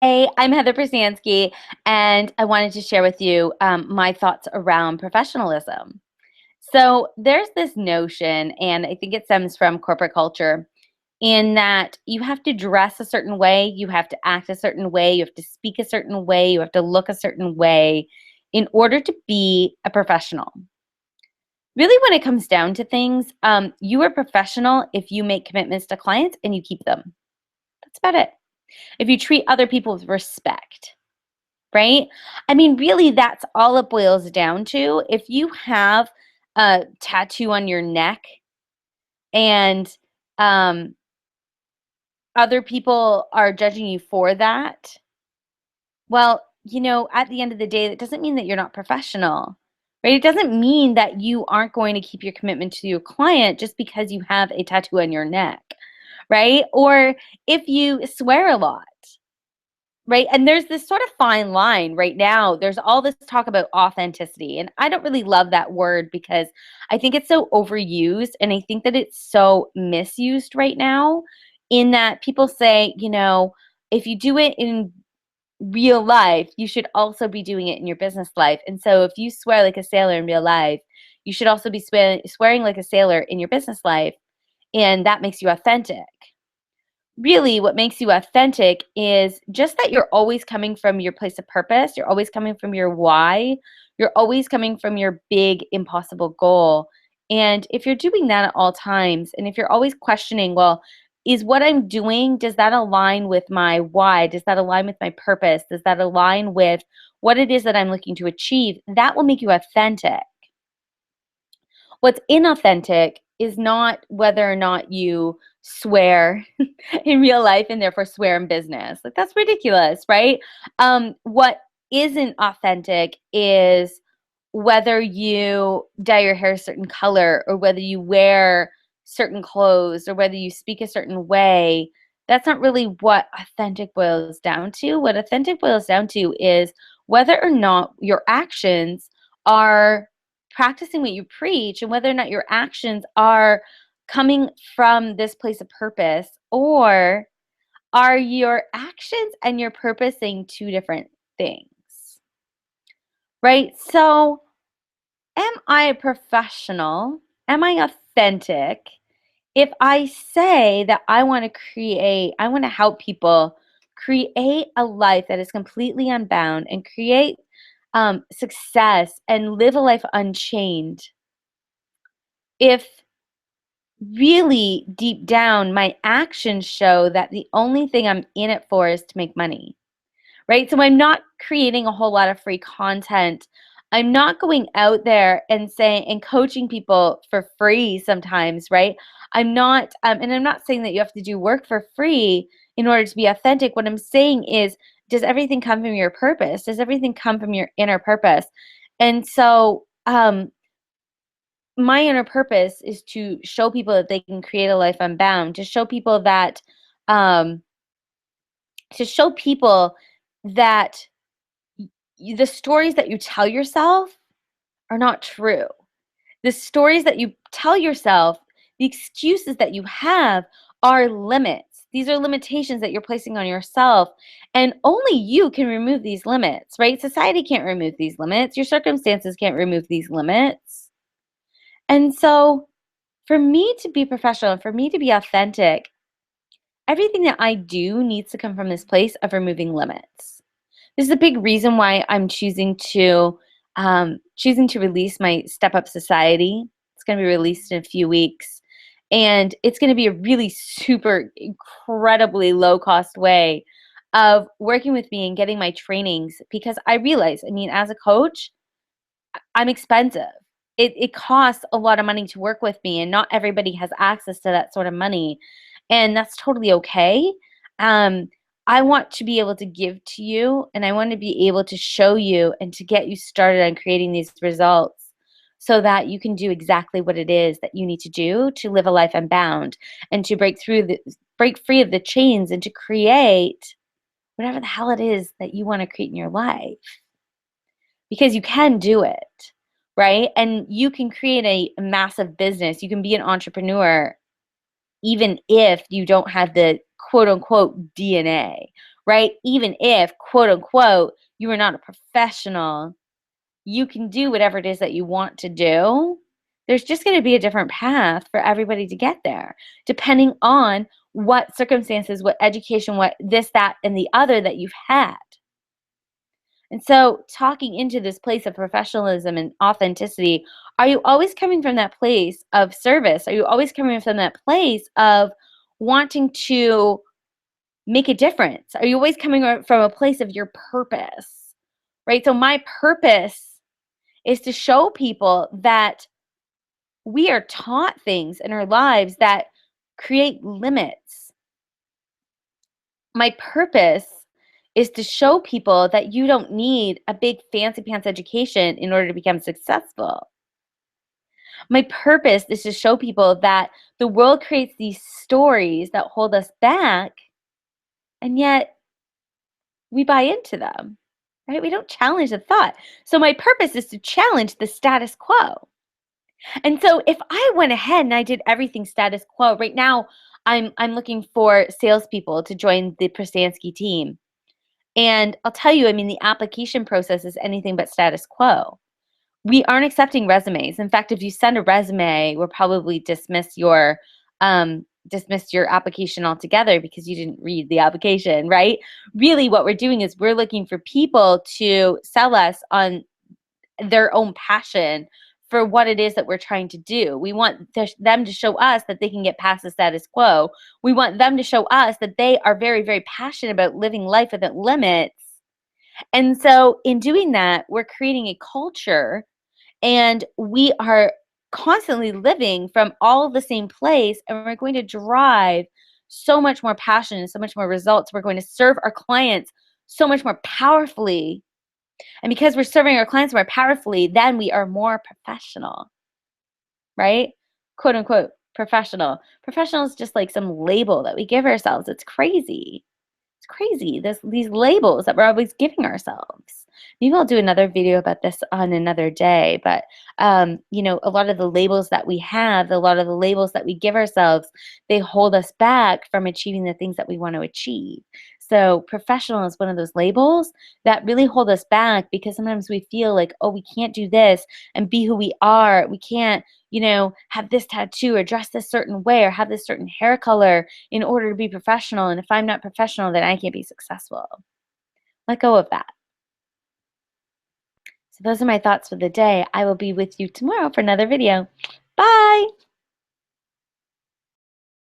Hey, I'm Heather Prsansky, and I wanted to share with you my thoughts around professionalism. So, there's this notion, and I think it stems from corporate culture, in that you have to dress a certain way, you have to act a certain way, you have to speak a certain way, you have to look a certain way in order to be a professional. Really, when it comes down to things, you are professional if you make commitments to clients and you keep them. That's about it. If you treat other people with respect, right? I mean, really, that's all it boils down to. If you have a tattoo on your neck and um, other people are judging you for that, well, at the end of the day, that doesn't mean that you're not professional, right? It doesn't mean that you aren't going to keep your commitment to your client just because you have a tattoo on your neck, right? Or if you swear a lot. Right, and there's this sort of fine line right now. There's all this talk about authenticity, and I don't really love that word because I think it's so overused, and I think that it's so misused right now in that people say, if you do it in real life, you should also be doing it in your business life. And so if you swear like a sailor in real life, you should also be swearing like a sailor in your business life, and that makes you authentic. Really, what makes you authentic is just that you're always coming from your place of purpose, you're always coming from your why, you're always coming from your big impossible goal. And if you're doing that at all times, and if you're always questioning, well, is what I'm doing, does that align with my why? Does that align with my purpose? Does that align with what it is that I'm looking to achieve? That will make you authentic. What's inauthentic is not whether or not you swear in real life and therefore swear in business. Like that's ridiculous, right? What isn't authentic is whether you dye your hair a certain color or whether you wear certain clothes or whether you speak a certain way. That's not really what authentic boils down to. What authentic boils down to is whether or not your actions are practicing what you preach and whether or not your actions are coming from this place of purpose, or are your actions and your purpose saying two different things, right? So, am I a professional? Am I authentic if I say that I want to help people create a life that is completely unbound and create success and live a life unchained? If really deep down my actions show that the only thing I'm in it for is to make money, right? So I'm not creating a whole lot of free content. I'm not going out there and saying and coaching people for free sometimes, right? I'm not, and I'm not saying that you have to do work for free in order to be authentic. What I'm saying is, does everything come from your purpose? Does everything come from your inner purpose? And so, my inner purpose is to show people that they can create a life unbound, to show people that, um, to show people that the stories that you tell yourself are not true. The stories that you tell yourself, the excuses that you have are limits. These are limitations that you're placing on yourself. And only you can remove these limits, right? Society can't remove these limits. Your circumstances can't remove these limits. And so, for me to be professional, for me to be authentic, everything that I do needs to come from this place of removing limits. This is a big reason why I'm choosing to release my Step Up Society. It's going to be released in a few weeks, and it's going to be a really super incredibly low cost way of working with me and getting my trainings because I realize, I mean, as a coach, I'm expensive. It costs a lot of money to work with me, and not everybody has access to that sort of money, and that's totally okay. Um, I want to be able to give to you, and I want to be able to show you and to get you started on creating these results so that you can do exactly what it is that you need to do to live a life unbound and to break free of the chains and to create whatever the hell it is that you want to create in your life, because you can do it, right? And you can create a massive business. You can be an entrepreneur even if you don't have the quote unquote DNA, right? Even if, quote unquote, you are not a professional, you can do whatever it is that you want to do. There's just going to be a different path for everybody to get there, depending on what circumstances, what education, what this, that, and the other that you've had. And so, talking into this place of professionalism and authenticity, are you always coming from that place of service? Are you always coming from that place of wanting to make a difference? Are you always coming from a place of your purpose? Right? So, my purpose is to show people that we are taught things in our lives that create limits. My purpose is to show people that you don't need a big fancy pants education in order to become successful. My purpose is to show people that the world creates these stories that hold us back, and yet we buy into them, right? We don't challenge the thought. So my purpose is to challenge the status quo. And so if I went ahead and I did everything status quo, right now I'm looking for salespeople to join the Prastansky team. And I'll tell you, I mean, the application process is anything but status quo. We aren't accepting resumes. In fact, if you send a resume, we'll probably dismiss your application altogether because you didn't read the application, right? Really, what we're doing is we're looking for people to sell us on their own passion for what it is that we're trying to do. We want them to show us that they can get past the status quo. We want them to show us that they are very, very passionate about living life without limits. And so, in doing that, we're creating a culture and we are constantly living from all the same place. And we're going to drive so much more passion and so much more results. We're going to serve our clients so much more powerfully, and because we're serving our clients more powerfully, then we are more professional, right? Quote unquote professional. Professional is just like some label that we give ourselves. It's crazy. It's crazy. These labels that we're always giving ourselves. Maybe I'll do another video about this on another day. But a lot of the labels that we have, a lot of the labels that we give ourselves, they hold us back from achieving the things that we want to achieve. So professional is one of those labels that really hold us back because sometimes we feel like, oh, we can't do this and be who we are. We can't, have this tattoo or dress this certain way or have this certain hair color in order to be professional. And if I'm not professional, then I can't be successful. Let go of that. So those are my thoughts for the day. I will be with you tomorrow for another video. Bye.